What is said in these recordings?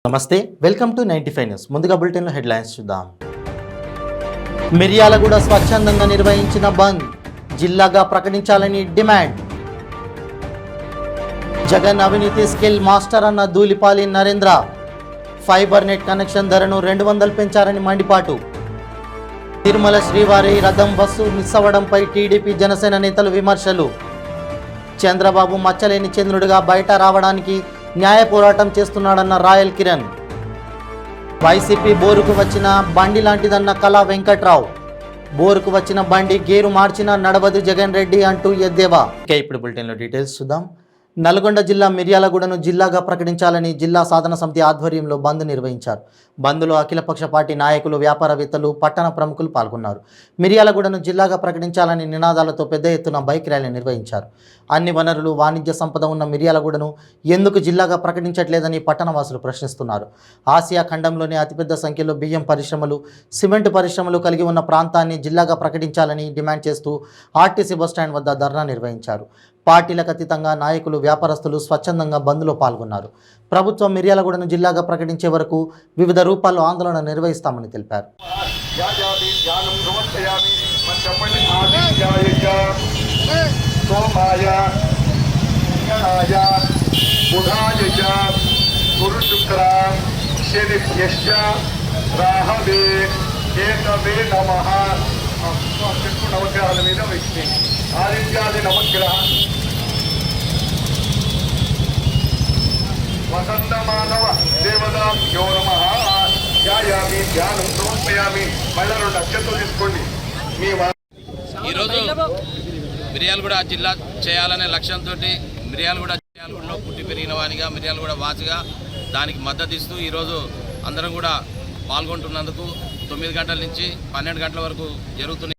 నమస్తే, welcome to 95 news. ముందుగా బులెటిన్లో హెడ్లైన్స్ చూద్దాం. మిర్యాలగూడ స్వచ్ఛందంగా నిర్వహించిన బంద్ జిల్లాగా ప్రకటించాలని డిమాండ్. జగన్ అవినీతి స్కిల్ మాస్టర్ అన్న ధూళిపాలి నరేంద్ర. ఫైబర్ నెట్ కనెక్షన్ ధరను 200 పెంచారని మండిపాటు. తిరుమల శ్రీవారి రథం బస్సు మిస్ అవ్వడంపై టీడీపీ జనసేన నేతలు విమర్శలు. చంద్రబాబు మచ్చలేని చంద్రుడిగా బయట రావడానికి న్యాయ పోరాటం చేస్తున్నాడన్న రాయల్ కిరణ్. వైసీపీ బోరుకు వచ్చిన బండి లాంటిదన్న కళా వెంకట్రావు. బోరుకు వచ్చిన బండి గేరు మార్చిన నడవదు జగన్ రెడ్డి అంటూ ఎద్దేవా. ఇప్పుడు బులెటిన్లో డీటెయిల్స్ చూద్దాం. నల్గొండ జిల్లా మిర్యాలగూడను జిల్లాగా ప్రకటించాలని జిల్లా సాధన సమితి ఆధ్వర్యంలో బంద్ నిర్వహించారు. బంద్లో అఖిలపక్ష పార్టీ నాయకులు, వ్యాపారవేత్తలు, పట్టణ ప్రముఖులు పాల్గొన్నారు. మిర్యాలగూడను జిల్లాగా ప్రకటించాలని నినాదాలతో పెద్ద ఎత్తున బైక్ ర్యాలీ నిర్వహించారు. అన్ని వనరులు, వాణిజ్య సంపద ఉన్న మిర్యాలగూడను ఎందుకు జిల్లాగా ప్రకటించట్లేదని పట్టణవాసులు ప్రశ్నిస్తున్నారు. ఆసియా ఖండంలోనే అతిపెద్ద సంఖ్యలో బియ్యం పరిశ్రమలు, సిమెంట్ పరిశ్రమలు కలిగి ఉన్న ప్రాంతాన్ని జిల్లాగా ప్రకటించాలని డిమాండ్ చేస్తూ ఆర్టీసీ బస్టాండ్ వద్ద ధర్నా నిర్వహించారు. పార్టీలకు అతీతంగా నాయకులు, వ్యాపారస్తులు స్వచ్ఛందంగా బంద్లో పాల్గొన్నారు. ప్రభుత్వం మిర్యాలగూడను జిల్లాగా ప్రకటించే వరకు వివిధ రూపాల్లో ఆందోళన నిర్వహిస్తామని తెలిపారు. నవగ్రహాల మీద వ్యక్తి ఆదిత్యాది నవగ్రహ వసంత మానవ దేవతాభ్యో నమః ధ్యాయామి ధ్యానం సమర్పయామి. మళ్ళీ 2 అక్షంతలు తీసుకోండి. ఈరోజు మిర్యాలగూడ జిల్లా చేయాలనే లక్ష్యంతో మిర్యాలగూడలో పుట్టి పెరిగిన వానిగా, మిర్యాలగూడ వాసిగా దానికి మద్దతు ఇస్తూ ఈరోజు అందరం కూడా పాల్గొంటున్నందుకు 9 గంటల నుంచి 12 గంటల వరకు జరుగుతున్నాయి.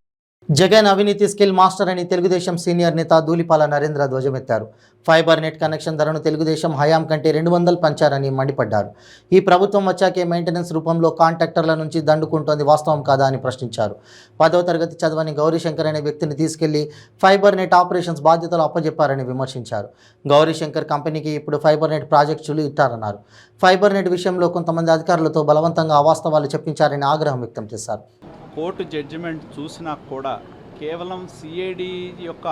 జగన్ అవినీతి స్కిల్ మాస్టర్ అని తెలుగుదేశం సీనియర్ నేత ధూళిపాల నరేంద్ర ధ్వజమెత్తారు. ఫైబర్ నెట్ కనెక్షన్ ధరను తెలుగుదేశం హయాం కంటే 200 పెంచారని మండిపడ్డారు. ఈ ప్రభుత్వం వచ్చాకే మెయింటెనెన్స్ రూపంలో కాంట్రాక్టర్ల నుంచి దండుకుంటోంది వాస్తవం కాదా అని ప్రశ్నించారు. 10వ తరగతి చదవని గౌరీశంకర్ అనే వ్యక్తిని తీసుకెళ్లి ఫైబర్ నెట్ ఆపరేషన్స్ బాధ్యతలు అప్పజెప్పారని విమర్శించారు. గౌరీశంకర్ కంపెనీకి ఇప్పుడు ఫైబర్ నెట్ ప్రాజెక్టులు ఇట్టారన్నారు. ఫైబర్ నెట్ విషయంలో కొంతమంది అధికారులతో బలవంతంగా అవాస్తవాలు చెప్పించారని ఆగ్రహం వ్యక్తం చేశారు. కోర్టు జడ్జిమెంట్ చూసినా కూడా కేవలం సిఐడి యొక్క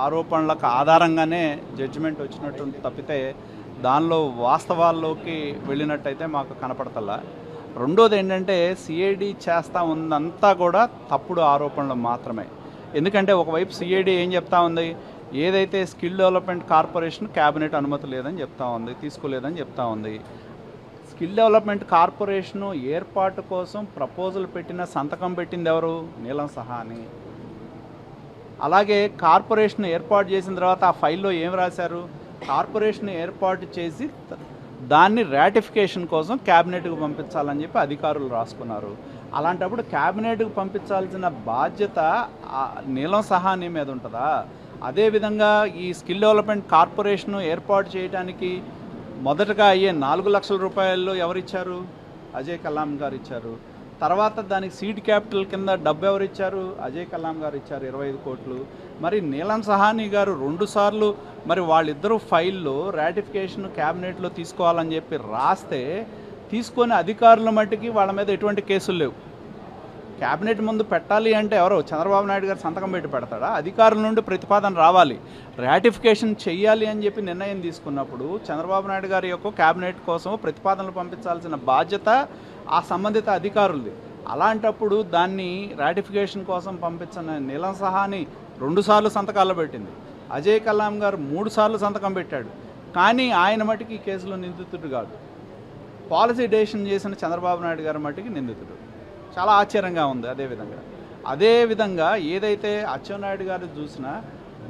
ఆరోపణలకు ఆధారంగానే జడ్జిమెంట్ వచ్చినట్టు తప్పితే దానిలో వాస్తవాల్లోకి వెళ్ళినట్టయితే మాకు కనపడతల్లా. రెండోది ఏంటంటే సిఐడి చేస్తూ ఉందంతా కూడా తప్పుడు ఆరోపణలు మాత్రమే. ఎందుకంటే ఒకవైపు సిఐడి ఏం చెప్తా ఉంది, ఏదైతే స్కిల్ డెవలప్మెంట్ కార్పొరేషన్ క్యాబినెట్ అనుమతి లేదని చెప్తా ఉంది, తీసుకోలేదని చెప్తా ఉంది. స్కిల్ డెవలప్మెంట్ కార్పొరేషను ఏర్పాటు కోసం ప్రపోజల్ పెట్టిన, సంతకం పెట్టింది ఎవరు? నీలం సహాని. అలాగే కార్పొరేషన్ ఏర్పాటు చేసిన తర్వాత ఆ ఫైల్లో ఏం రాశారు? కార్పొరేషన్ ఏర్పాటు చేసి దాన్ని రాటిఫికేషన్ కోసం క్యాబినెట్కు పంపించాలని చెప్పి అధికారులు రాసుకున్నారు. అలాంటప్పుడు క్యాబినెట్కు పంపించాల్సిన బాధ్యత నీలం సహాని మీద ఉంటుందా? అదేవిధంగా ఈ స్కిల్ డెవలప్మెంట్ కార్పొరేషను ఏర్పాటు చేయడానికి మొదటగా అయ్యే 4 లక్షల రూపాయలు ఎవరిచ్చారు? అజయ్ కల్లాం గారు ఇచ్చారు. తర్వాత దానికి సీడ్ క్యాపిటల్ కింద డబ్బు ఎవరిచ్చారు? అజయ్ కల్లాం గారు ఇచ్చారు, 25 కోట్లు. మరి నీలం సహాని గారు 2 సార్లు మరి వాళ్ళిద్దరూ ఫైల్లో రాటిఫికేషన్ క్యాబినెట్లో తీసుకోవాలని చెప్పి రాస్తే తీసుకొని అధికారుల మట్టికి వాళ్ళ మీద ఎటువంటి కేసులు లేవు. క్యాబినెట్ ముందు పెట్టాలి అంటే ఎవరో చంద్రబాబు నాయుడు గారు సంతకం పెట్టి పెడతాడా? అధికారుల నుండి ప్రతిపాదన రావాలి. రాటిఫికేషన్ చెయ్యాలి అని చెప్పి నిర్ణయం తీసుకున్నప్పుడు చంద్రబాబు నాయుడు గారి యొక్క క్యాబినెట్ కోసం ప్రతిపాదనలు పంపించాల్సిన బాధ్యత ఆ సంబంధిత అధికారులది. అలాంటప్పుడు దాన్ని రాటిఫికేషన్ కోసం పంపించిన నీలం సహాని 2 సార్లు సంతకాలు పెట్టింది. అజయ్ కల్లాం గారు 3 సార్లు సంతకం పెట్టాడు. కానీ ఆయన మటుకి ఈ కేసులో నిందితుడు కాదు. పాలసీ డెసిషన్ చేసిన చంద్రబాబు నాయుడు గారి మటుకి నిందితుడు. చాలా ఆశ్చర్యంగా ఉంది. అదేవిధంగా ఏదైతే అచ్చెన్నాయుడు గారు చూసినా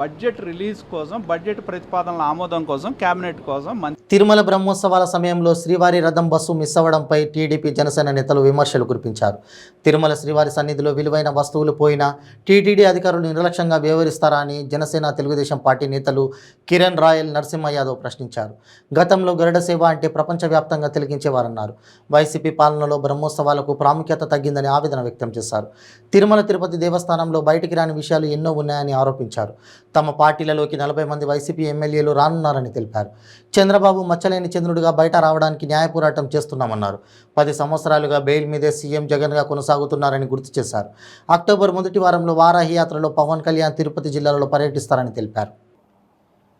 బడ్జెట్ రిలీజ్ కోసం, బడ్జెట్ ప్రతిపాదనల ఆమోదం కోసం, క్యాబినెట్ కోసం తిరుమల బ్రహ్మోత్సవాల సమయంలో శ్రీవారి రథం బస్సు మిస్ అవ్వడంపై టీడీపీ జనసేన నేతలు విమర్శలు కురిపించారు. తిరుమల శ్రీవారి సన్నిధిలో విలువైన వస్తువులు పోయినా టీటీడీ అధికారులు నిర్లక్ష్యంగా వ్యవహరిస్తారా అని జనసేన, తెలుగుదేశం పార్టీ నేతలు కిరణ్, రాయల్, నరసింహ యాదవ్ ప్రశ్నించారు. గతంలో గరుడ సేవ అంటే ప్రపంచవ్యాప్తంగా తిలకించేవారన్నారు. వైసీపీ పాలనలో బ్రహ్మోత్సవాలకు ప్రాముఖ్యత తగ్గిందని ఆవేదన వ్యక్తం చేశారు. తిరుమల తిరుపతి దేవస్థానంలో బయటికి రాని విషయాలు ఎన్నో ఉన్నాయని ఆరోపించారు. తమ పార్టీలలోకి 40 మంది వైసీపీ ఎమ్మెల్యేలు రానున్నారని తెలిపారు. చంద్రబాబు మచ్చలేని చంద్రుడిగా బయట రావడానికి న్యాయ పోరాటం చేస్తున్నామన్నారు. 10 సంవత్సరాలుగా బెయిల్ మీదే సీఎం జగన్గా కొనసాగుతున్నారని గుర్తు చేశారు. అక్టోబర్ మొదటి వారంలో వారాహి యాత్రలో పవన్ కళ్యాణ్ తిరుపతి జిల్లాలో పర్యటిస్తారని తెలిపారు.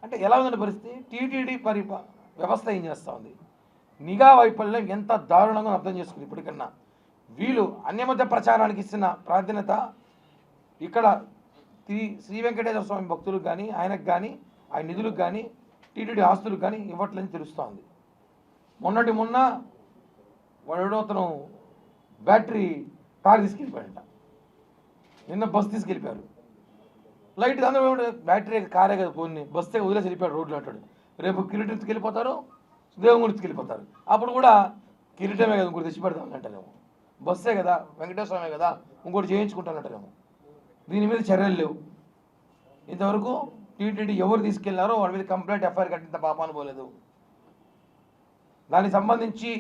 అంటే ఎలా ఉందంటే పరిస్థితి, టీటీడీ వ్యవస్థ ఏం చేస్తూ ఉంది, నిఘా వైఫల్యం ఎంత దారుణంగా అర్థం చేసుకుంది. ఇప్పటికన్నా వీళ్ళు అన్యమత ప్రచారానికి ఇచ్చిన ప్రాధాన్యత ఇక్కడ శ్రీ వెంకటేశ్వర స్వామి భక్తులకు కానీ, ఆయనకు కానీ, ఆయన నిధులకు కానీ, టీటీడీ ఆస్తులకు కానీ ఇవ్వట్లేదని తెలుస్తోంది. మొన్న వాడు అతను బ్యాటరీ కారు తీసుకెళ్ళిపోయాడంట, నిన్న బస్సు తీసుకెళ్ళిపోయారు. లైట్ అందరూ బ్యాటరీ కారే కదా పోనీ, బస్సే వదిలేసి వెళ్ళిపోయాడు రోడ్లు అంటాడు. రేపు కిరీటంకి వెళ్ళిపోతారు, దేవుగుడికి వెళ్ళిపోతారు. అప్పుడు కూడా కిరీటమే కదా ఇంకోటి తెచ్చి పెడతాం అంటారేమో, బస్సే కదా వెంకటేశ్వర స్వామి కదా ఇంకోటి చేయించుకుంటానంటారేమో. దీని మీద చర్యలు లేవు. ఇంతవరకు టీటీడీ ఎవరు తీసుకెళ్లారో వాళ్ళ మీద కంప్లైంట్ ఎఫ్ఐఆర్ కట్టినంత పాపాను పోలేదు. దానికి సంబంధించి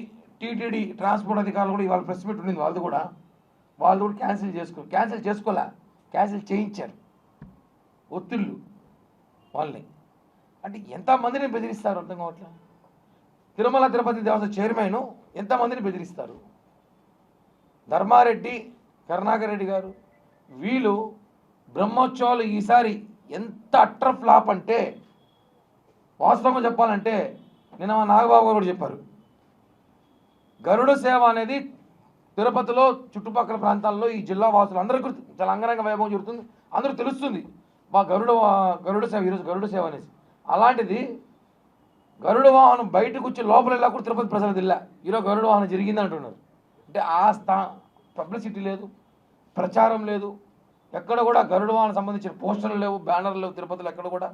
టీటీడీ ట్రాన్స్పోర్ట్ అధికారులు కూడా ఇవాళ ప్రెస్ మీట్ ఉండింది, వాళ్ళు కూడా క్యాన్సిల్ చేసుకోలే, క్యాన్సిల్ చేయించారు. ఒత్తిళ్ళు వాళ్ళని అంటే ఎంతమందిని బెదిరిస్తారు అర్థం కావట్లేదు. తిరుమల తిరుపతి దేవస్థానం చైర్మన్ ఎంతమందిని బెదిరిస్తారు. ధర్మారెడ్డి, కరుణాకర్ రెడ్డి గారు వీళ్ళు బ్రహ్మోత్సవాలు ఈసారి ఎంత అట్టర్ ఫ్లాప్ అంటే, వాస్తవంగా చెప్పాలంటే నిన్న మా నాగబాబు గారు కూడా చెప్పారు, గరుడ సేవ అనేది తిరుపతిలో చుట్టుపక్కల ప్రాంతాల్లో ఈ జిల్లా వాసులు అందరికీ చాలా అంగరంగ వైభవం జరుగుతుంది, అందరూ తెలుస్తుంది మా గరుడ సేవ ఈరోజు గరుడ సేవ అనేసి. అలాంటిది గరుడ వాహనం బయటకు వచ్చి లోపల వెళ్ళా కూడా తిరుపతి ప్రజలు తిల్లా, ఈరోజు గరుడ వాహనం జరిగింది అంటున్నారు. అంటే ఆ పబ్లిసిటీ లేదు, ప్రచారం లేదు, ఎక్కడ కూడా గరుడ వాహనం సంబంధించిన పోస్టర్లు లేవు, బ్యానర్లు లేవు తిరుపతిలో ఎక్కడ కూడా,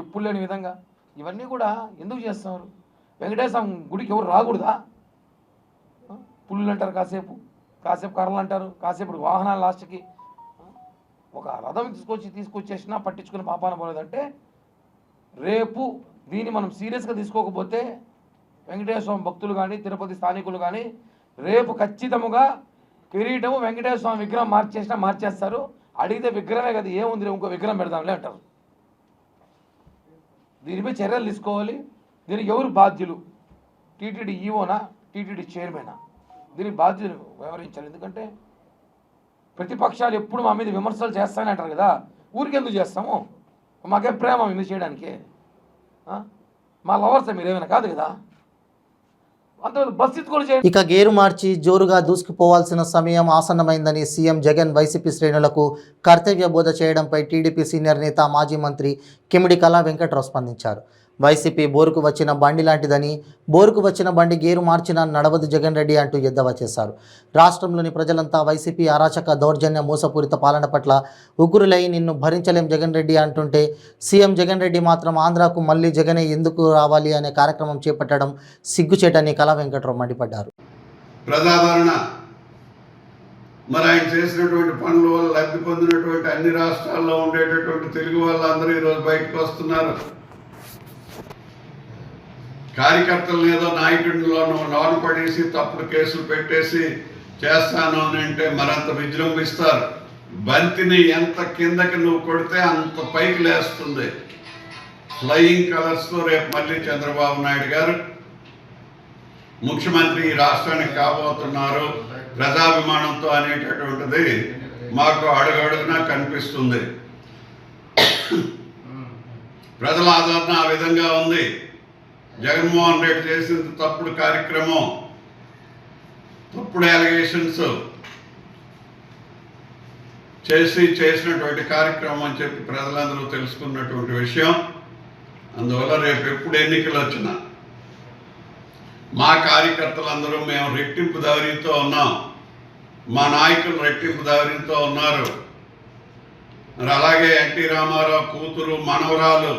ఎప్పుడు లేని విధంగా. ఇవన్నీ కూడా ఎందుకు చేస్తున్నారు? వెంకటేశ్వర గుడికి ఎవరు రాకూడదా? పుల్లులు అంటారు, కాసేపు కర్రలు అంటారు, కాసేపు వాహనాలు లాస్ట్కి ఒక రథం తీసుకొచ్చేసినా పట్టించుకుని పాపాన పోలేదంటే, రేపు దీన్ని మనం సీరియస్గా తీసుకోకపోతే వెంకటేశ్వర స్వామి భక్తులు కానీ తిరుపతి స్థానికులు కానీ రేపు ఖచ్చితంగా కిరీటము వెంకటేశ్వర స్వామి విగ్రహం మార్చేస్తారు. అడిగితే విగ్రహమే కదా, ఏముంది ఇంకో విగ్రహం పెడదాంలే అంటారు. దీనిపై చర్యలు తీసుకోవాలి. దీనికి ఎవరు బాధ్యులు? టీటీడీ ఈవోనా, టీటీడీ చైర్మనా? దీనికి బాధ్యులు వ్యవహరించాలి. ఎందుకంటే ప్రతిపక్షాలు ఎప్పుడు మా మీద విమర్శలు చేస్తానే అంటారు కదా, ఊరికెందుకు చేస్తాము? మాకేం ప్రేమ ఎందుకు చేయడానికి? మా లవర్స్ మీరేమైనా కాదు కదా. ఇక గేరు మార్చి జోరుగా దూసుకుపోవాల్సిన సమయం ఆసన్నమైందని సీఎం జగన్ వైసీపీ శ్రేణులకు కర్తవ్య బోధ చేయడంపై టీడీపీ సీనియర్ నేత మాజీ మంత్రి కిమిడి కళా వెంకట్రావు స్పందించారు. వైసీపీ బోరుకు వచ్చిన బండి లాంటిదని, బోరుకు వచ్చిన బండి గేరు మార్చిన నడవదు జగన్ రెడ్డి అంటూ ఎద్దేవా చేశారు. రాష్ట్రంలోని ప్రజలంతా వైసీపీ అరాచక దౌర్జన్య మోసపూరిత పాలన పట్ల ఉగ్గురులై నిన్ను భరించలేం జగన్ రెడ్డి అంటుంటే, సీఎం జగన్ రెడ్డి మాత్రం ఆంధ్రాకు మళ్ళీ జగనే ఎందుకు రావాలి అనే కార్యక్రమం చేపట్టడం సిగ్గుచేటని కళా వెంకట్రావు మండిపడ్డారు. ప్రజాదరణ మరి ఆయన చేసినటువంటి పనుల వల్ల లబ్ధి పొందినటువంటి అన్ని రాష్ట్రాల్లో ఉండేటటువంటి తెలుగు వాళ్ళందరూ ఈరోజు బయటకు వస్తున్నారు. కార్యకర్తలను ఏదో నాయకుడిలోనూ లోను పడేసి తప్పుడు కేసులు పెట్టేసి చేస్తాను అని అంటే మరంత విజృంభిస్తారు. బంతిని ఎంత కిందకి నువ్వు కొడితే అంత పైకి లేస్తుంది. ఫ్లయింగ్ కలర్స్తో రేపు మళ్ళీ చంద్రబాబు నాయుడు గారు ముఖ్యమంత్రి ఈ రాష్ట్రానికి కాబోతున్నారు ప్రజాభిమానంతో అనేటటువంటిది మాకు అడుగడుగునా కనిపిస్తుంది. ప్రజల ఆదరణ ఆ విధంగా ఉంది. జగన్మోహన్ రెడ్డి చేసిన తప్పుడు కార్యక్రమం, తప్పుడు అలిగేషన్స్ చేసినటువంటి కార్యక్రమం అని చెప్పి ప్రజలందరూ తెలుసుకున్నటువంటి విషయం. అందువల్ల రేపు ఎప్పుడు ఎన్నికలు వచ్చినా మా కార్యకర్తలందరూ మేము రెట్టింపు ధైర్యంతో ఉన్నాం, మా నాయకులు రెట్టింపు ధైర్యంతో ఉన్నారు. మరి అలాగే ఎన్టీ రామారావు కూతురు మనవరాలు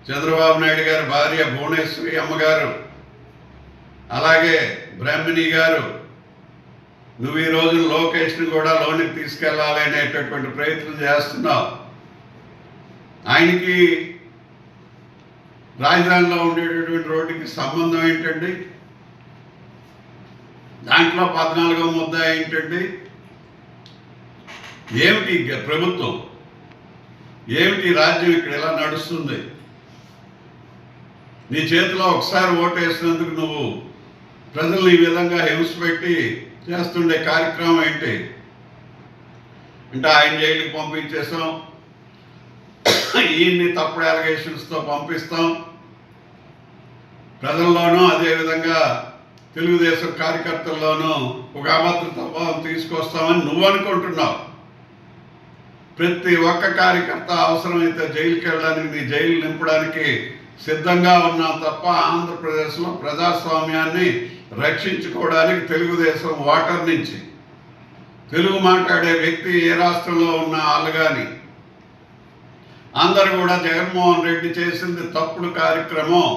చంద్రబాబు నాయుడు గారి భార్య భువనేశ్వరి అమ్మగారు, అలాగే బ్రహ్మిణి గారు, నువ్వు ఈ రోజు లోకేష్ని కూడా లోనికి తీసుకెళ్ళాలి అనేటటువంటి ప్రయత్నం చేస్తున్నావు. ఆయనకి రాజధానిలో ఉండేటటువంటి రోడ్డుకి సంబంధం ఏంటండి? దాంట్లో 14వ ముద్ద ఏంటండి? ఏమిటి ప్రభుత్వం? ఏమిటి రాజ్యం ఇక్కడ ఎలా నడుస్తుంది? నీ చేతిలో ఒకసారి ఓటు వేసినందుకు నువ్వు ప్రజల్ని ఈ విధంగా హింస పెట్టి చేస్తుండే కార్యక్రమం ఏంటి? అంటే ఆయన జైలుకి పంపించేసాం, ఈయన్ని తప్పుడు అలిగేషన్స్తో పంపిస్తాం, ప్రజల్లోనూ అదేవిధంగా తెలుగుదేశం కార్యకర్తల్లోనూ ఒక అభద్రత భావం తీసుకొస్తామని నువ్వు అనుకుంటున్నావు. ప్రతి ఒక్క కార్యకర్త అవసరమైతే జైలుకి వెళ్ళడానికి, నీ జైలు నింపడానికి సిద్ధంగా ఉన్నాం తప్ప ఆంధ్రప్రదేశ్లో ప్రజాస్వామ్యాన్ని రక్షించుకోవడానికి తెలుగుదేశం ఓటర్ నుంచి తెలుగు మాట్లాడే వ్యక్తి ఏ రాష్ట్రంలో ఉన్న వాళ్ళు కానీ అందరూ కూడా జగన్మోహన్ రెడ్డి చేసింది తప్పుడు కార్యక్రమం,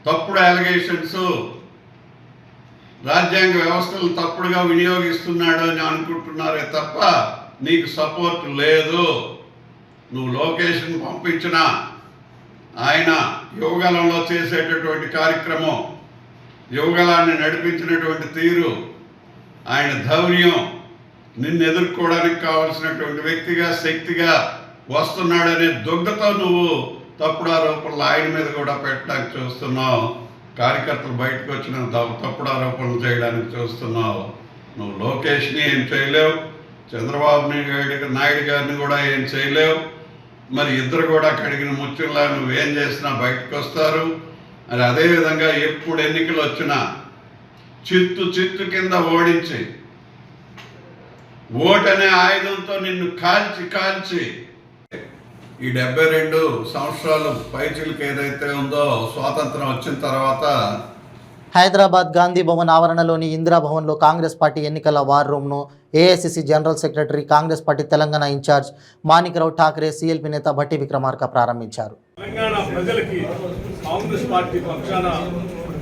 తప్పుడు అలిగేషన్స్, రాజ్యాంగ వ్యవస్థలు తప్పుడుగా వినియోగిస్తున్నాడు అని అనుకుంటున్నారే తప్ప నీకు సపోర్ట్ లేదు. నువ్వు లోకేష్ను పంపించిన ఆయన యువగలంలో చేసేటటువంటి కార్యక్రమం, యువగలాన్ని నడిపించినటువంటి తీరు, ఆయన ధైర్యం, నిన్ను ఎదుర్కోవడానికి కావాల్సినటువంటి వ్యక్తిగా శక్తిగా వస్తున్నాడనే దుగ్ధతో నువ్వు తప్పుడు ఆరోపణలు ఆయన మీద కూడా పెట్టడానికి చూస్తున్నావు. కార్యకర్తలు బయటకు వచ్చిన తప్పుడు ఆరోపణలు చేయడానికి చూస్తున్నావు. నువ్వు లోకేష్ని ఏం చేయలేవు, చంద్రబాబు నాయుడు గారిని కూడా ఏం చేయలేవు. మరి ఇద్దరు కూడా కడిగిన ముత్యంలా నువ్వేం చేసినా బయటకు వస్తారు. మరి అదేవిధంగా ఎప్పుడు ఎన్నికలు వచ్చినా చిత్తు కింద ఓడించి ఓటనే ఆయుధంతో నిన్ను కాల్చి ఈ 72 సంవత్సరాలు పైచిలకు ఏదైతే ఉందో స్వాతంత్రం వచ్చిన తర్వాత హైదరాబాద్ గాంధీ భవన్ ఆవరణలోని ఇందిరాభవన్లో కాంగ్రెస్ పార్టీ ఎన్నికల వార్ రూమ్ను AICC general secretary, Congress party Telangana in charge Manikrao Thakre, CLP నేత భట్టి విక్రమార్క ప్రారంభించారు. తెలంగాణ ప్రజలకి కాంగ్రెస్ పార్టీ పక్షాన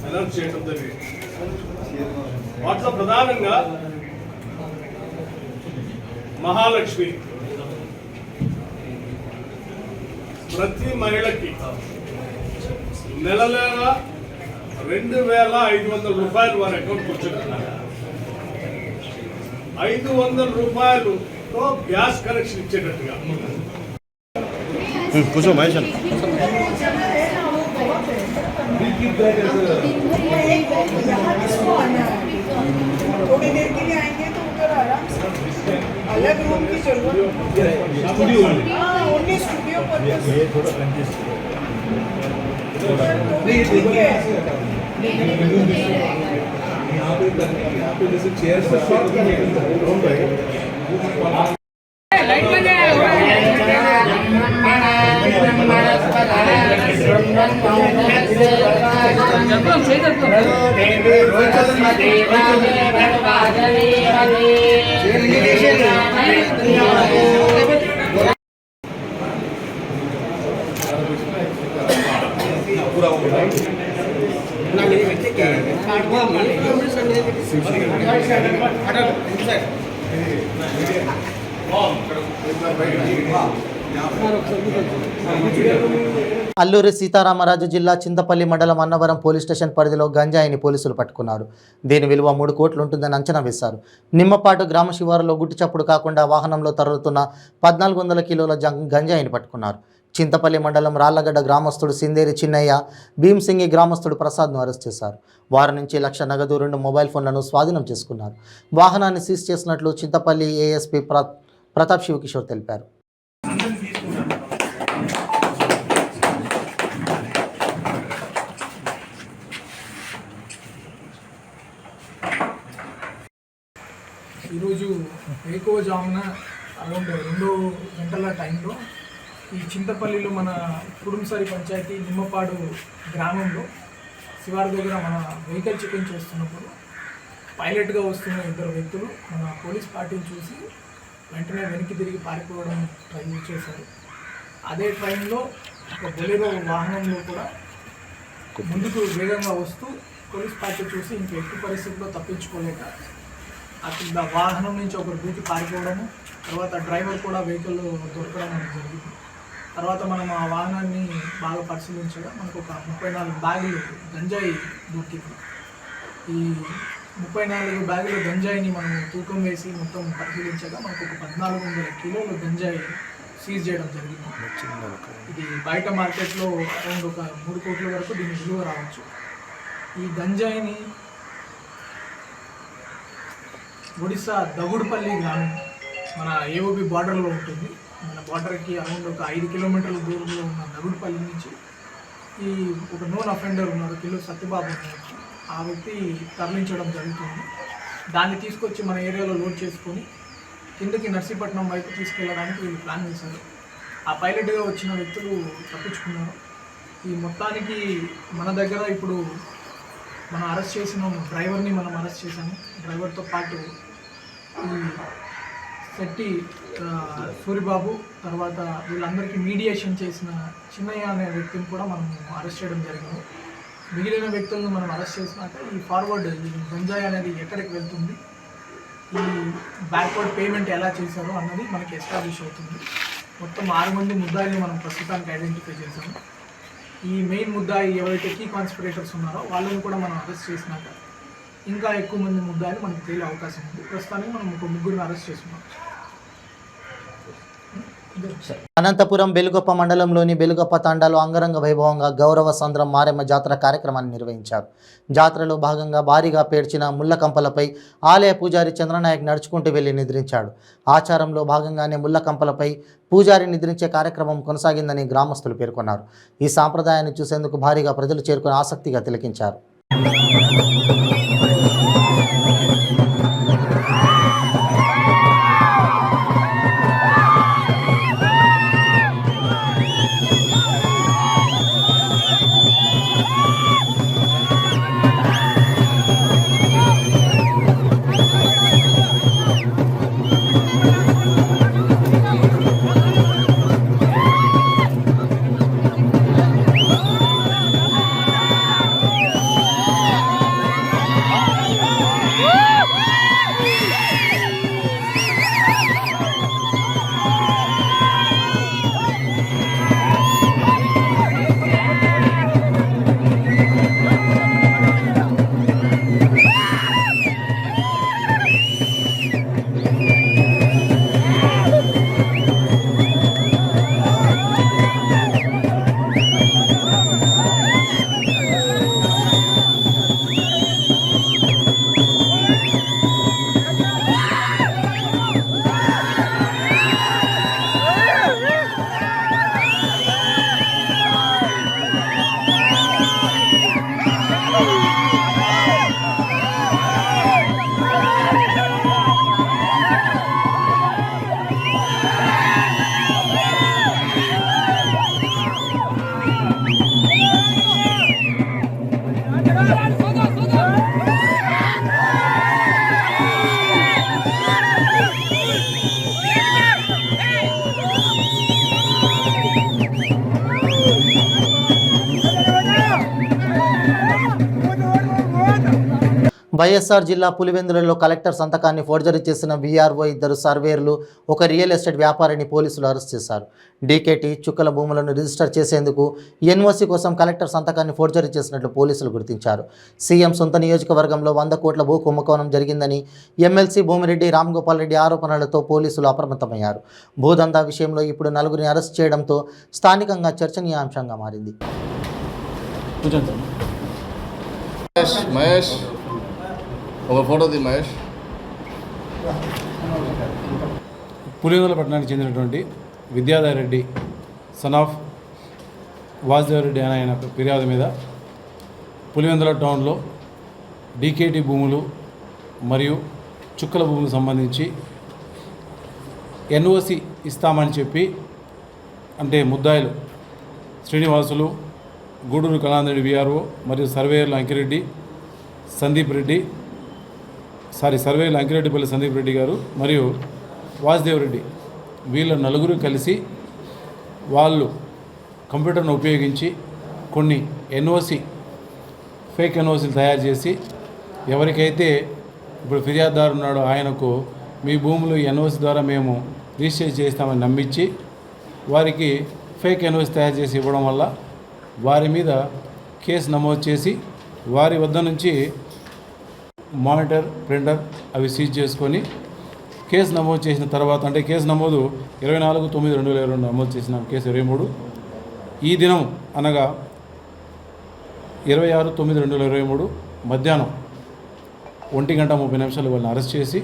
అనౌన్స్ చేయడం జరిగింది. వాటిలో ప్రధానంగా మహాలక్ష్మి ప్రతి మహిళకి నెల 2,500 రూపాయలు వారి అకౌంట్కి వచ్చేట్టున్నారు. 500 రూపాయలుతో గ్యాస్ కనెక్షన్ ఇచ్చేటట్టుగా थोड़ी देर के लिए आएंगे तो उधर आराम से अलग रूम की जरूरत ओनली स्टूडियो यहाँ पे जैसे चेयर అల్లూరి సీతారామరాజు జిల్లా చింతపల్లి మండలం అన్నవరం పోలీస్ స్టేషన్ పరిధిలో గంజాయిని పోలీసులు పట్టుకున్నారు. దీని విలువ 3 కోట్లు ఉంటుందని అంచనా వేశారు. నిమ్మపాటు గ్రామ శివారులో గుట్టు చప్పుడు కాకుండా వాహనంలో తరలుతున్న 1400 కిలోల గంజాయిని పట్టుకున్నారు. చింతపల్లి మండలం రాళ్లగడ్డ గ్రామస్తుడు సిందేరి చిన్నయ్య, భీమ్సింగి గ్రామస్తుడు ప్రసాద్ను అరెస్ట్ చేశారు. వారి నుంచి 1,00,000 నగదు, 2 మొబైల్ ఫోన్లను స్వాధీనం చేసుకున్నారు. వాహనాన్ని సీజ్ చేసినట్లు చింతపల్లి ఏఎస్పీ ప్రతాప్ శివకిషోర్ తెలిపారు. ఈరోజు వేకోజామున అరౌండ్ 2 గంటల టైంలో ఈ చింతపల్లిలో మన కుడుంసరి పంచాయతీ నిమ్మపాడు గ్రామంలో శివారు దగ్గర మన వెహికల్ చెకింగ్ చేస్తున్నప్పుడు పైలట్గా వస్తున్న 2 వ్యక్తులు మన పోలీస్ పార్టీని చూసి వెంటనే వెనక్కి తిరిగి పారిపోవడం ట్రై చేశారు. అదే టైంలో ఒక బొలెరో వాహనంలో కూడా ముందుకు వేగంగా వస్తూ పోలీస్ పార్టీ చూసి ఇంక ఎట్టి పరిస్థితుల్లో తప్పించుకోలేక అక్కడ వాహనం నుంచి ఒకరు దూకి పారిపోవడము, తర్వాత డ్రైవర్ కూడా వెహికల్ దొరకడం అనేది జరిగింది. తర్వాత మనం ఆ వాహనాన్ని బాగా పరిశీలించగా మనకు ఒక 34 బ్యాగులు గంజాయి దొరికింది. ఈ 34 బ్యాగుల గంజాయిని మనం తూకం వేసి మొత్తం పరిశీలించగా మనకు ఒక 1,400 కిలోల గంజాయి సీజ్ చేయడం జరిగింది. ఇది బయట మార్కెట్లో అరౌండ్ ఒక 3 కోట్ల వరకు దీని విలువ రావచ్చు. ఈ గంజాయిని ఒడిశా దగుడుపల్లి గ్రామం మన ఏఓబి బార్డర్లో ఉంటుంది. మన బార్డర్కి అరౌండ్ ఒక 5 కిలోమీటర్ల దూరంలో ఉన్న దగుడుపల్లి నుంచి ఈ ఒక నోన్ అఫెండర్ ఉన్నారు కిలో సత్యబాబు ఉన్నారు, ఆ వ్యక్తి తరలించడం జరుగుతుంది. దాన్ని తీసుకొచ్చి మన ఏరియాలో లోడ్ చేసుకొని కిందకి నర్సీపట్నం వైపు తీసుకెళ్ళడానికి వీళ్ళు ప్లాన్ చేశారు. ఆ పైలట్గా వచ్చిన వ్యక్తులు తప్పించుకున్నారు. ఈ మొత్తానికి మన దగ్గర ఇప్పుడు మనం అరెస్ట్ చేసిన డ్రైవర్ని మనం అరెస్ట్ చేశాము. డ్రైవర్తో పాటు ఈ శెట్టి సూరిబాబు, తర్వాత వీళ్ళందరికీ మీడియేషన్ చేసిన చిన్నయ్య అనే వ్యక్తిని కూడా మనం అరెస్ట్ చేయడం జరిగింది. మిగిలిన వ్యక్తులను మనం అరెస్ట్ చేసినాక ఈ ఫార్వర్డ్ ఈ గంజాయి అనేది ఎక్కడికి వెళ్తుంది, ఈ బ్యాక్వర్డ్ పేమెంట్ ఎలా చేశారో అన్నది మనకి ఎస్టాబ్లిష్ అవుతుంది. మొత్తం 6 మంది ముద్దాయిల్ని మనం ప్రస్తుతానికి ఐడెంటిఫై చేశాము. ఈ మెయిన్ ముద్దాయి ఎవరైతే కీ కాన్స్పిరేటర్స్ ఉన్నారో వాళ్ళని కూడా మనం అరెస్ట్ చేసినాక ఇంకా ఎక్కువ మంది ముద్దాయిలు మనకు తేలే అవకాశం ఉంది. ప్రస్తుతానికి మనం ఒక 3 అరెస్ట్ చేస్తున్నాం. అనంతపురం బెలుగొప్ప మండలంలోని బెలుగొప్ప తాండాలో అంగరంగ వైభవంగా గౌరవ సంద్రం మారెమ్మ జాతర కార్యక్రమాన్ని నిర్వహించారు. జాతరలో భాగంగా భారీగా పేర్చిన ముళ్ళకంపలపై ఆలయ పూజారి చంద్రనాయక్ నడుచుకుంటూ వెళ్లి నిద్రించాడు. ఆచారంలో భాగంగానే ముళ్ళకంపలపై పూజారి నిద్రించే కార్యక్రమం కొనసాగిందని గ్రామస్తులు పేర్కొన్నారు. ఈ సాంప్రదాయాన్ని చూసేందుకు భారీగా ప్రజలు చేరుకుని ఆసక్తిగా తిలకించారు. వైఎస్ఆర్ జిల్లా పులివెందులలో కలెక్టర్ సంతకాన్ని ఫోర్జరీ చేసిన వీఆర్ఓ, 2 సర్వేయర్లు, ఒక రియల్ ఎస్టేట్ వ్యాపారిని పోలీసులు అరెస్ట్ చేశారు. డీకేటీ చుక్కల భూములను రిజిస్టర్ చేసేందుకు ఎన్ఓసీ కోసం కలెక్టర్ సంతకాన్ని ఫోర్జరీ చేసినట్లు పోలీసులు గుర్తించారు. సీఎం సొంత నియోజకవర్గంలో 100 కోట్ల భూ కుంభకోణం జరిగిందని ఎమ్మెల్సీ భూమిరెడ్డి రామ్గోపాల్ రెడ్డి ఆరోపణలతో పోలీసులు అప్రమత్తమయ్యారు. భూదందా విషయంలో ఇప్పుడు 4గురిని అరెస్ట్ చేయడంతో స్థానికంగా చర్చనీయాంశంగా మారింది. మహేష్ ఒక ఫోటో ది మహేష్. పులివెందుల పట్టణానికి చెందినటువంటి విద్యాధర్ రెడ్డి సన్ ఆఫ్ వాసుదేవ్ రెడ్డి అనే ఆయన ఫిర్యాదు మీద పులివెందుల టౌన్లో డీకేటీ భూములు మరియు చుక్కల భూములకు సంబంధించి ఎన్ఓసి ఇస్తామని చెప్పి, అంటే ముద్దాయిలు శ్రీనివాసులు, గూడూరు కళాంధ్రెడ్డి వీఆర్ఓ మరియు సర్వేయర్లు అంకిరెడ్డి సందీప్ రెడ్డి, సర్వేయర్లు అంకిరెడ్డిపల్లి సందీప్ రెడ్డి గారు మరియు వాసుదేవ్ రెడ్డి, వీళ్ళ 4 కలిసి వాళ్ళు కంప్యూటర్ను ఉపయోగించి కొన్ని ఎన్ఓసి ఫేక్ ఎన్ఓసీలు తయారు చేసి ఎవరికైతే ఇప్పుడు ఫిర్యాదుదారు ఉన్నాడో ఆయనకు మీ భూములు ఎన్ఓసి ద్వారా మేము రిజిస్టర్ చేస్తామని నమ్మించి వారికి ఫేక్ ఎన్ఓసి తయారు చేసి ఇవ్వడం వల్ల వారి మీద కేసు నమోదు చేసి వారి వద్ద నుంచి మానిటర్, ప్రింటర్ అవి సీజ్ చేసుకొని కేసు నమోదు చేసిన తర్వాత అంటే కేసు నమోదు 24/9/2022 నమోదు చేసిన కేసు 23 ఈ దినం అనగా 26/9/2023 మధ్యాహ్నం 1:30 వాళ్ళని అరెస్ట్ చేసి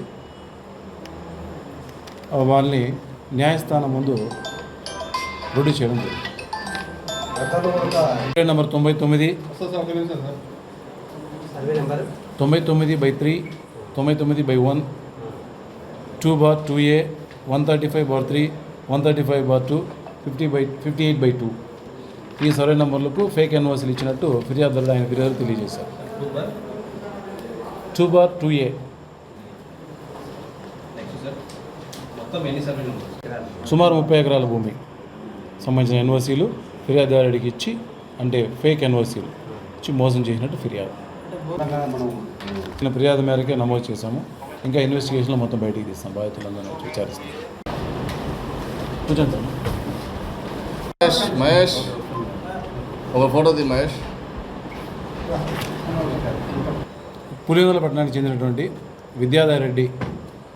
వాళ్ళని న్యాయస్థానం ముందు రుజువు చేయడం జరిగింది. నెంబర్ 99 99/3 99/1 2/2A 135/3 135/2 58/2 ఈ సర్వే నెంబర్లకు ఫేక్ ఎన్ఓసీలు ఇచ్చినట్టు ఫిర్యాదుదారుడు ఆయన ఫిర్యాదు తెలియజేశారు. 2/2A సుమారు 30 ఎకరాల భూమి సంబంధించిన ఎన్ఓసీలు ఫిర్యాదుదారుడికి ఇచ్చి అంటే ఫేక్ ఎన్ఓసీలు ఇచ్చి మోసం చేసినట్టు ఫిర్యాదు. ఫిర్యాదు మేరకే నమోదు చేశాము. ఇంకా ఇన్వెస్టిగేషన్లో మొత్తం బయటికి తీస్తాం. బాధితులందరూ విచారిస్తాం. కూర్చోండి సార్. మహేష్ ఒక ఫోటో ది మహేష్. పులివెందుల పట్టణానికి చెందినటువంటి విద్యాధర్ రెడ్డి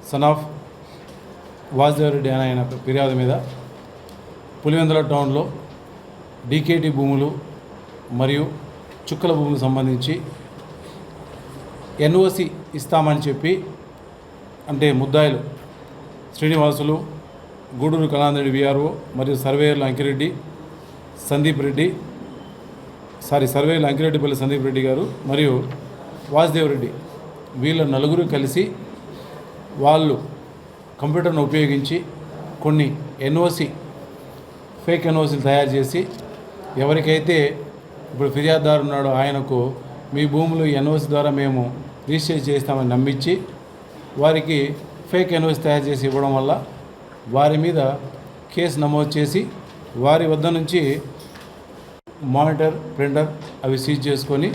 సన్ ఆఫ్ వాసుదేవ్ రెడ్డి అనే ఆయన ఫిర్యాదు మీద పులివెందుల టౌన్లో డీకేటీ భూములు మరియు చుక్కల భూములకు సంబంధించి ఎన్ఓసి ఇస్తామని చెప్పి అంటే ముద్దాయిలు శ్రీనివాసులు, గూడూరు కళాంధ్రెడ్డి విఆర్ఓ మరియు సర్వేయర్లు అంకిరెడ్డి సందీప్ రెడ్డి సర్వేయర్లు అంకిరెడ్డిపల్లి సందీప్ రెడ్డి గారు మరియు వాసుదేవ్ రెడ్డి వీళ్ళ నలుగురు కలిసి వాళ్ళు కంప్యూటర్ను ఉపయోగించి కొన్ని ఎన్ఓసి ఫేక్ ఎన్ఓసీలు తయారు చేసి ఎవరికైతే ఇప్పుడు ఫిర్యాదుదారు ఉన్నాడో ఆయనకు మీ భూములు ఎన్ఓసి ద్వారా మేము రిజిస్టర్ చేస్తామని నమ్మించి వారికి ఫేక్ ఎన్ఓసి తయారు చేసి ఇవ్వడం వల్ల వారి మీద కేసు నమోదు చేసి వారి వద్ద నుంచి మానిటర్, ప్రింటర్ అవి సీజ్ చేసుకొని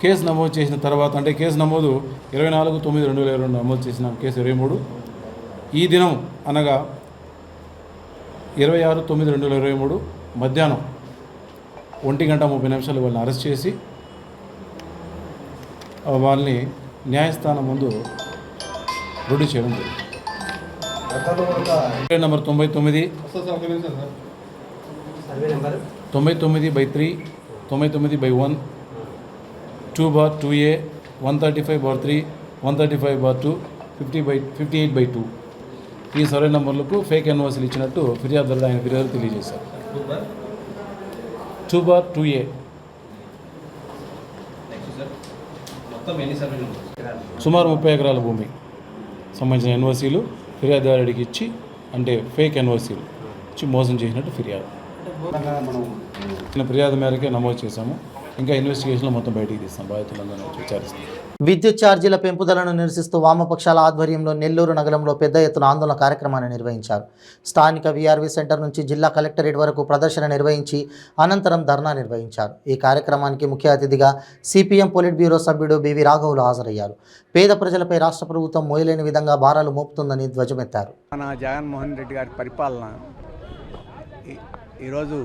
కేసు నమోదు చేసిన తర్వాత అంటే కేసు నమోదు 24/9/2022 నమోదు చేసిన కేసు 23 ఈ దినం అనగా 26/9/2023 మధ్యాహ్నం 1:30 వాళ్ళని అరెస్ట్ చేసి వాళ్ళని న్యాయస్థానం ముందు రుజువు చేయడం జరిగింది. నెంబర్ 99 99/3 99/1 2/2A 135/3 135/2 58/2 ఈ సర్వే నెంబర్లకు ఫేక్ ఎన్ఓసీలు ఇచ్చినట్టు ఫిర్యాదుదారుడు ఆయన ఫిర్యాదు తెలియజేశారు. 2/2A సుమారు 30 ఎకరాల భూమి సంబంధించిన ఎన్ఓసీలు ఫిర్యాదుదారుడికి ఇచ్చి అంటే ఫేక్ ఎన్ఓసీలు ఇచ్చి మోసం చేసినట్టు ఫిర్యాదు. ఫిర్యాదు మేరకే నమోదు చేశాము. ఇంకా ఇన్వెస్టిగేషన్లో మొత్తం బయటికి తీస్తాం. బాధితులందరూ విచారిస్తాం. విద్యుత్ ఛార్జీల పెంపుదలను నిరసిస్తూ వామపక్షాల ఆధ్వర్యంలో నెల్లూరు నగరంలో పెద్ద ఎత్తున ఆందోళన కార్యక్రమాన్ని నిర్వహించారు. స్థానిక వీఆర్వీ సెంటర్ నుంచి జిల్లా కలెక్టరేట్ వరకు ప్రదర్శన నిర్వహించి అనంతరం ధర్నా నిర్వహించారు. ఈ కార్యక్రమానికి ముఖ్య అతిథిగా సిపిఎం పొలిట్ బ్యూరో సభ్యుడు బివి రాఘవులు హాజరయ్యారు. పేద ప్రజలపై రాష్ట్ర ప్రభుత్వం మోయలేని విధంగా భారాలు మోపుతుందని ధ్వజమెత్తారు. మన జగన్మోహన్ రెడ్డి గారి పరిపాలన ఈరోజు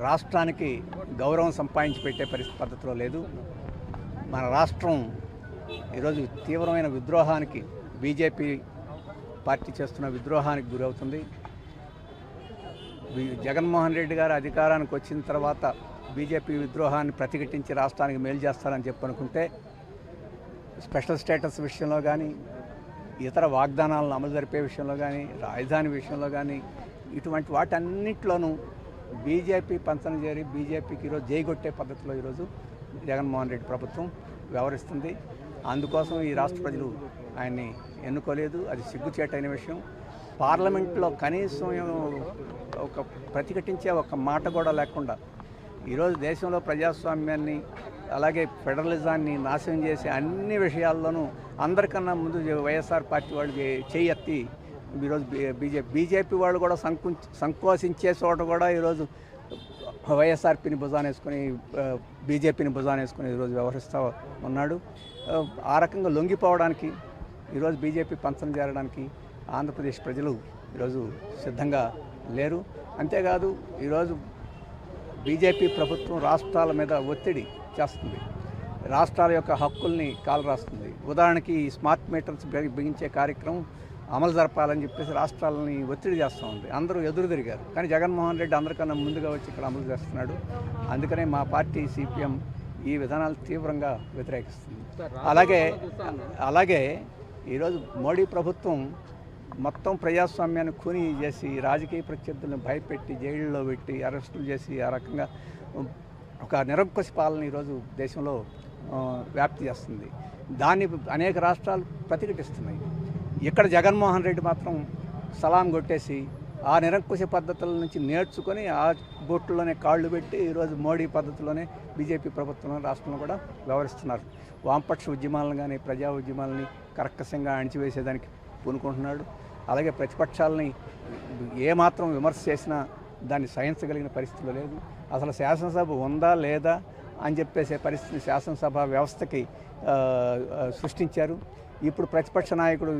రాష్ట్రానికి గౌరవం సంపాదించి పెట్టే పద్ధతిలో లేదు. మన రాష్ట్రం ఈరోజు తీవ్రమైన విద్రోహానికి బీజేపీ పార్టీ చేస్తున్న విద్రోహానికి గురవుతుంది. జగన్మోహన్ రెడ్డి గారు అధికారానికి వచ్చిన తర్వాత బీజేపీ విద్రోహాన్ని ప్రతిఘటించి రాష్ట్రానికి మేలు చేస్తారని చెప్పనుకుంటే స్పెషల్ స్టేటస్ విషయంలో కానీ ఇతర వాగ్దానాలను అమలు జరిపే విషయంలో కానీ రాజధాని విషయంలో కానీ ఇటువంటి వాటన్నిటిలోనూ బీజేపీ పంచన చేరి బీజేపీకి ఈరోజు జైగొట్టే పద్ధతిలో ఈరోజు జగన్మోహన్ రెడ్డి ప్రభుత్వం వ్యవహరిస్తుంది. అందుకోసం ఈ రాష్ట్ర ప్రజలు ఆయన్ని ఎన్నుకోలేదు. అది సిగ్గుచేటైన విషయం. పార్లమెంట్లో కనీసం ఒక ప్రతిఘటించే ఒక మాట కూడా లేకుండా ఈరోజు దేశంలో ప్రజాస్వామ్యాన్ని అలాగే ఫెడరలిజాన్ని నాశనం చేసే అన్ని విషయాల్లోనూ అందరికన్నా ముందు వైఎస్ఆర్ పార్టీ వాళ్ళు చేయెత్తి ఈరోజు బీజేపీ వాళ్ళు కూడా సంకోచించే చోట కూడా ఈరోజు వైఎస్ఆర్పీని భుజానేసుకొని బీజేపీని భుజానేసుకొని ఈరోజు వ్యవహరిస్తూ ఉన్నాడు. ఆ రకంగా లొంగిపోవడానికి ఈరోజు బీజేపీ పంచన చేరడానికి ఆంధ్రప్రదేశ్ ప్రజలు ఈరోజు సిద్ధంగా లేరు. అంతేకాదు ఈరోజు బీజేపీ ప్రభుత్వం రాష్ట్రాల మీద ఒత్తిడి చేస్తుంది. రాష్ట్రాల యొక్క హక్కుల్ని కాలరాస్తుంది. ఉదాహరణకి ఈ స్మార్ట్ మీటర్స్ బిగించే కార్యక్రమం అమలు జరపాలని చెప్పేసి రాష్ట్రాలని ఒత్తిడి చేస్తూ ఉంది. అందరూ ఎదురు తిరిగారు, కానీ జగన్మోహన్ రెడ్డి అందరికన్నా ముందుగా వచ్చి ఇక్కడ అమలు చేస్తున్నాడు. అందుకనే మా పార్టీ సిపిఎం ఈ విధానాలు తీవ్రంగా వ్యతిరేకిస్తుంది. అలాగే ఈరోజు మోడీ ప్రభుత్వం మొత్తం ప్రజాస్వామ్యాన్ని ఖూనీ చేసి రాజకీయ ప్రత్యర్థులను భయపెట్టి జైళ్ళలో పెట్టి అరెస్టులు చేసి ఆ రకంగా ఒక నిరంకుశ పాలన ఈరోజు దేశంలో వ్యాప్తి చేస్తుంది. దాన్ని అనేక రాష్ట్రాలు ప్రతిఘటిస్తున్నాయి. ఇక్కడ జగన్మోహన్ రెడ్డి మాత్రం సలాం కొట్టేసి ఆ నిరంకుశ పద్ధతుల నుంచి నేర్చుకొని ఆ బొట్టులోనే కాళ్ళు పెట్టి ఈరోజు మోడీ పద్ధతిలోనే బీజేపీ ప్రభుత్వం రాష్ట్రంలో కూడా వ్యవహరిస్తున్నారు. వామపక్ష ఉద్యమాలను కానీ ప్రజా ఉద్యమాలని కర్కశంగా అణిచివేసేదానికి పూనుకుంటున్నాడు. అలాగే ప్రతిపక్షాలని ఏమాత్రం విమర్శ చేసినా దాన్ని సహించగలిగిన పరిస్థితిలో లేదు. అసలు శాసనసభ ఉందా లేదా అని చెప్పేసే పరిస్థితిని శాసనసభ వ్యవస్థకి సృష్టించారు. ఇప్పుడు ప్రతిపక్ష నాయకుడు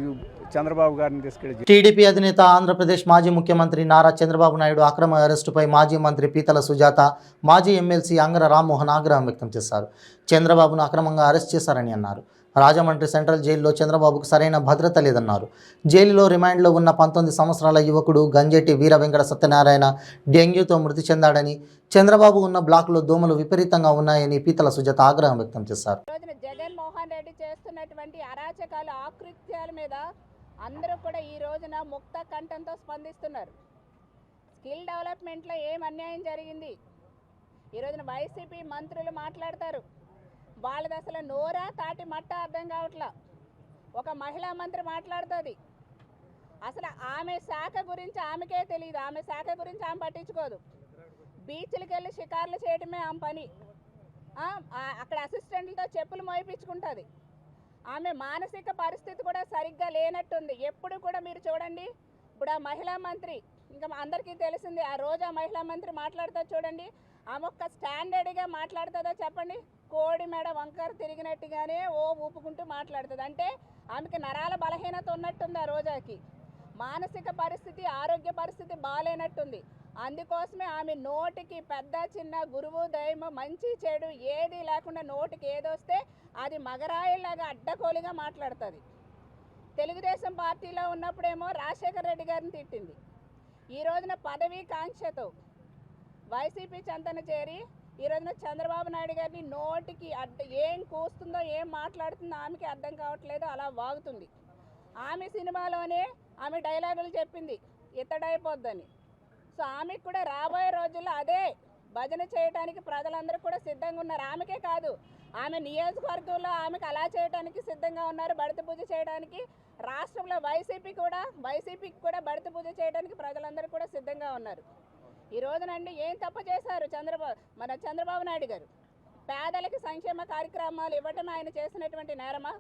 చంద్రబాబు గారిని తీసుకెళ్లి టీడీపీ అధినేత ఆంధ్రప్రదేశ్ మాజీ ముఖ్యమంత్రి నారా చంద్రబాబు నాయుడు అక్రమ అరెస్టుపై మాజీ మంత్రి పీతల సుజాత, మాజీ ఎమ్మెల్సీ అంగర రామ్మోహన్ ఆగ్రహం వ్యక్తం చేశారు. చంద్రబాబును అక్రమంగా అరెస్ట్ చేశారని అన్నారు. రాజమండ్రి సెంట్రల్ జైల్లో చంద్రబాబుకు సరైన భద్రత లేదన్నారు. జైలులో రిమాండ్లో ఉన్న 19 సంవత్సరాల యువకుడు గంజెట్టి వీర వెంకట సత్యనారాయణ డెంగ్యూతో మృతి చెందాడని, చంద్రబాబు ఉన్న బ్లాక్లో దోమలు విపరీతంగా ఉన్నాయని పీతల సుజాత ఆగ్రహం వ్యక్తం చేశారు. జగన్మోహన్ రెడ్డి చేస్తున్నటువంటి అరాచకాల ఆకృత్యాల మీద అందరూ కూడా ఈ రోజున ముక్త కంఠంతో స్పందిస్తున్నారు. స్కిల్ డెవలప్మెంట్లో ఏం అన్యాయం జరిగింది? ఈ రోజున వైసీపీ మంత్రులు మాట్లాడతారు, వాళ్ళది అసలు నోరా తాటి మట్ట అర్థం కావట్లా. ఒక మహిళా మంత్రి మాట్లాడుతుంది, అసలు ఆమె శాఖ గురించి ఆమెకే తెలియదు, ఆమె శాఖ గురించి ఆమె పట్టించుకోదు. బీచ్లకు వెళ్ళి షికార్లు చేయడమే ఆమె పని. అక్కడ అసిస్టెంట్లతో చెప్పులు మోయిపించుకుంటుంది. ఆమె మానసిక పరిస్థితి కూడా సరిగ్గా లేనట్టుంది. ఎప్పుడు కూడా మీరు చూడండి, ఇప్పుడు ఆ మహిళా మంత్రి ఇంకా అందరికీ తెలిసింది, ఆ రోజు ఆ మహిళా మంత్రి మాట్లాడుతూ చూడండి, ఆమె ఒక్క స్టాండర్డ్గా మాట్లాడుతుందో చెప్పండి, కోడి మెడ వంకర తిరిగినట్టుగానే ఊపుకుంటూ మాట్లాడుతుంది. అంటే ఆమెకి నరాల బలహీనత ఉన్నట్టుంది. ఆ రోజాకి మానసిక పరిస్థితి, ఆరోగ్య పరిస్థితి బాగాలేనట్టుంది. అందుకోసమే ఆమె నోటికి పెద్ద చిన్న గురువు దైవం మంచి చెడు ఏది లేకుండా నోటికి ఏదొస్తే అది మగరాయిలాగా అడ్డకోలుగా మాట్లాడుతుంది. తెలుగుదేశం పార్టీలో ఉన్నప్పుడేమో రాజశేఖర రెడ్డి గారిని తిట్టింది. ఈ రోజున పదవీ కాంక్షతో వైసీపీ చెంతన చేరి ఈ రోజున చంద్రబాబు నాయుడు గారిని నోటికి ఏం కూస్తుందో ఏం మాట్లాడుతుందో ఆమెకి అర్థం కావట్లేదు, అలా వాగుతుంది. ఆమె సినిమాలోనే ఆమె డైలాగులు చెప్పింది ఇత్తడైపోద్దని. సో ఆమెకు కూడా రాబోయే రోజుల్లో అదే భజన చేయడానికి ప్రజలందరూ కూడా సిద్ధంగా ఉన్నారు. ఆమెకే కాదు, ఆమె నియోజకవర్గంలో ఆమెకు అలా చేయడానికి సిద్ధంగా ఉన్నారు, బడిత పూజ చేయడానికి. రాష్ట్రంలో వైసీపీకి కూడా బడిత పూజ చేయడానికి ప్రజలందరూ కూడా సిద్ధంగా ఉన్నారు. ఈ రోజునండి ఏం తప్పు చేశారు చంద్రబాబు నాయుడు గారు? పేదలకి సంక్షేమ కార్యక్రమాలు ఇవ్వటమే ఆయన చేసినటువంటి నేరమా?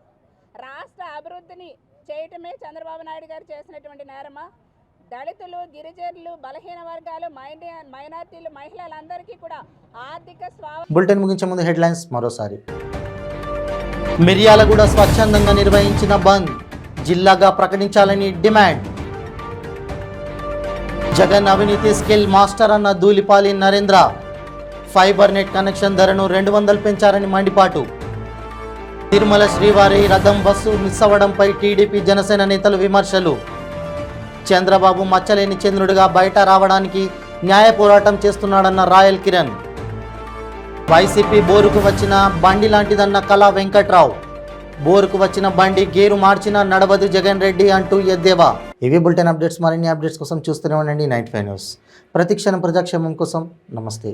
రాష్ట్ర అభివృద్ధిని చేయటమే చంద్రబాబు నాయుడు గారు చేసినటువంటి నేరమా? దళితులు, గిరిజనులు, బలహీన వర్గాలు, మైనార్టీలు, మహిళలందరికీ కూడా ఆర్థిక బులెటిన్ ముగించే ముందు హెడ్లైన్స్ మరోసారి. మిర్యాలగూడ స్వచ్ఛందంగా నిర్వహించిన బంద్ జిల్లాగా ప్రకటించాలని డిమాండ్. జగన్ అవినీతి స్కిల్ మాస్టర్ అన్న ధూళిపాలి నరేంద్ర. ఫైబర్ నెట్ కనెక్షన్ ధరను 200 పెంచారని మండిపాటు. తిరుమల శ్రీవారి రథం బస్సు మిస్ అవ్వడంపై టీడీపీ జనసేన నేతలు విమర్శలు. చంద్రబాబు మచ్చలేని చంద్రుడిగా బయట రావడానికి న్యాయ పోరాటం చేస్తున్నాడన్న రాయల్ కిరణ్. వైసీపీ బోరుకు వచ్చిన బండి లాంటిదన్న కళా వెంకట్రావు. బోరుకు వచ్చిన బండి గేరు మార్చిన నడవదు జగన్ రెడ్డి అంటూ ఎద్దేవా. ఇవి బులెటిన్ అప్డేట్స్. మరిన్ని అప్డేట్స్ కోసం చూస్తూనే ఉండండి 95 న్యూస్. ప్రతిక్షణం ప్రజాక్షేమం కోసం. నమస్తే.